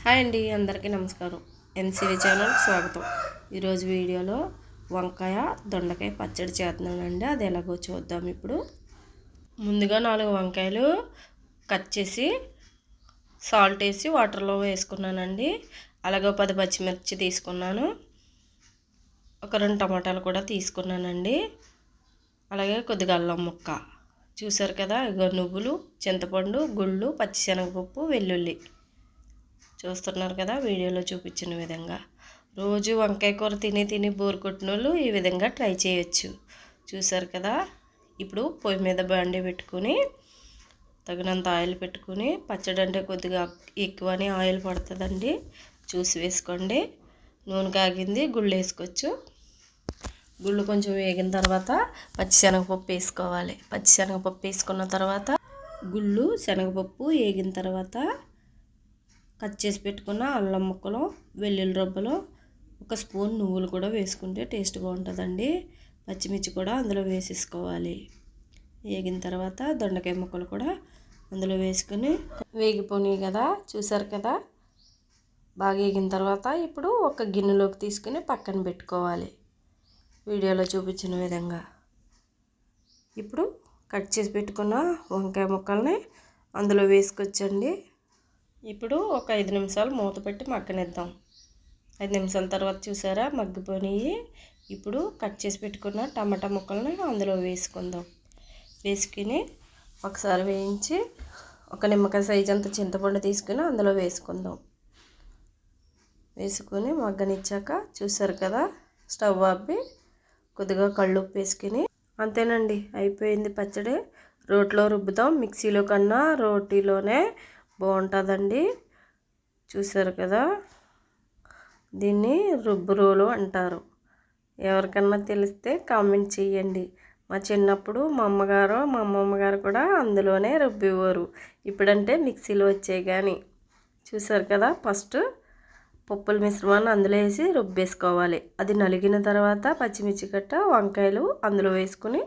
Hi అండి, అందరికీ నమస్కారం. ఎన్సీవీ ఛానల్కి స్వాగతం. ఈరోజు వీడియోలో వంకాయ దొండకాయ పచ్చడి చేస్తున్నానండి. అది ఎలాగో చూద్దాం. ఇప్పుడు ముందుగా 4 వంకాయలు కట్ చేసి సాల్ట్ వేసి వాటర్లో వేసుకున్నానండి. అలాగే 10 పచ్చిమిర్చి తీసుకున్నాను. ఒక 2 టమాటాలు కూడా తీసుకున్నానండి. అలాగే కొద్దిగా అల్లం ముక్క. చూసారు కదా, ఇగో నువ్వులు, చింతపండు, గుళ్ళు, పచ్చిశనగపప్పు, వెల్లుల్లి. చూస్తున్నారు కదా వీడియోలో చూపించిన విధంగా. రోజు వంకాయ కూర తిని బోర్ కొట్టిన వాళ్ళు ఈ విధంగా ట్రై చేయొచ్చు. చూసారు కదా. ఇప్పుడు పొయ్యి మీద బాండి పెట్టుకుని తగినంత ఆయిల్ పెట్టుకుని, పచ్చడి అంటే కొద్దిగా ఎక్కువనే ఆయిల్ పడుతుందండి, చూసి వేసుకోండి. నూనె కాగింది, గుళ్ళు వేసుకోవచ్చు. గుళ్ళు కొంచెం వేగిన తర్వాత పచ్చిశనగపప్పు వేసుకోవాలి. పచ్చిశనగపప్పు వేసుకున్న తర్వాత గుళ్ళు, శనగపప్పు వేగిన తర్వాత కట్ చేసి పెట్టుకున్న అల్లం ముక్కలు, వెల్లుల్లి రబ్బలు, 1 స్పూన్ నువ్వులు కూడా వేసుకుంటే టేస్ట్ బాగుంటుందండి. పచ్చిమిర్చి కూడా అందులో వేసేసుకోవాలి. వేగిన తర్వాత దొండకాయ ముక్కలు కూడా అందులో వేసుకుని వేగిపోయి కదా. చూసారు కదా, బాగా వేగిన తర్వాత ఇప్పుడు ఒక గిన్నెలోకి తీసుకుని పక్కన పెట్టుకోవాలి, వీడియోలో చూపించిన విధంగా. ఇప్పుడు కట్ చేసి పెట్టుకున్న వంకాయ ముక్కల్ని అందులో వేసుకొచ్చండి. ఇప్పుడు ఒక 5 నిమిషాలు మూత పెట్టి మగ్గనిద్దాం. 5 నిమిషాల తర్వాత చూసారా మగ్గిపోయి. ఇప్పుడు కట్ చేసి పెట్టుకున్న టమాటా ముక్కల్ని అందులో వేసుకుందాం. వేసుకుని ఒకసారి వేయించి ఒక నిమ్మకాయ సైజు అంత చింతపండు తీసుకుని అందులో వేసుకుందాం. వేసుకుని మగ్గనిచ్చాక చూసారు కదా, స్టవ్ ఆపి కొద్దిగా కళ్ళుప్పు వేసుకుని అంతేనండి, అయిపోయింది పచ్చడి. రోట్లో రుబ్బుతాం, మిక్సీలో కన్నా రోటీలోనే బాగుంటుందండి. చూసారు కదా, దీన్ని రుబ్బు రోలు అంటారు. ఎవరికన్నా తెలిస్తే కామెంట్ చేయండి. మా చిన్నప్పుడు మా అమ్మమ్మ గారు కూడా అందులోనే రుబ్బేవారు. ఇప్పుడంటే మిక్సీలో వచ్చాయి కానీ. చూసారు కదా, ఫస్ట్ పప్పుల మిశ్రమాన్ని అందులో వేసి రుబ్బేసుకోవాలి. అది నలిగిన తర్వాత పచ్చిమిర్చి గట్ట వంకాయలు అందులో వేసుకుని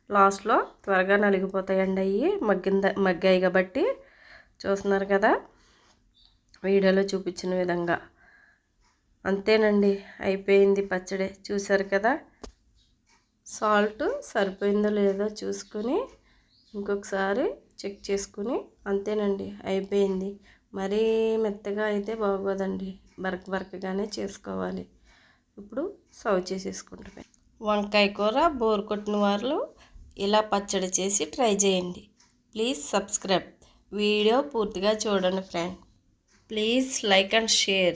లాస్ట్లో త్వరగా నలిగిపోతాయండి. అవి మగ్గాయి కాబట్టి. చూస్తున్నారు కదా వీడియోలో చూపించిన విధంగా. అంతేనండి, అయిపోయింది పచ్చడి. చూసారు కదా, సాల్ట్ సరిపోయిందో లేదో చూసుకుని ఇంకొకసారి చెక్ చేసుకుని అంతేనండి, అయిపోయింది. మరీ మెత్తగా అయితే బాగోదండి, బరకగానే చేసుకోవాలి. ఇప్పుడు సర్వ్ చేసేసుకుంటాం. వంకాయ కూర బోర్ కొట్టిన వాళ్ళు ఇలా పచ్చడి చేసి ట్రై చేయండి. Please subscribe. వీడియో పూర్తిగా చూడండి friend. Please like and share.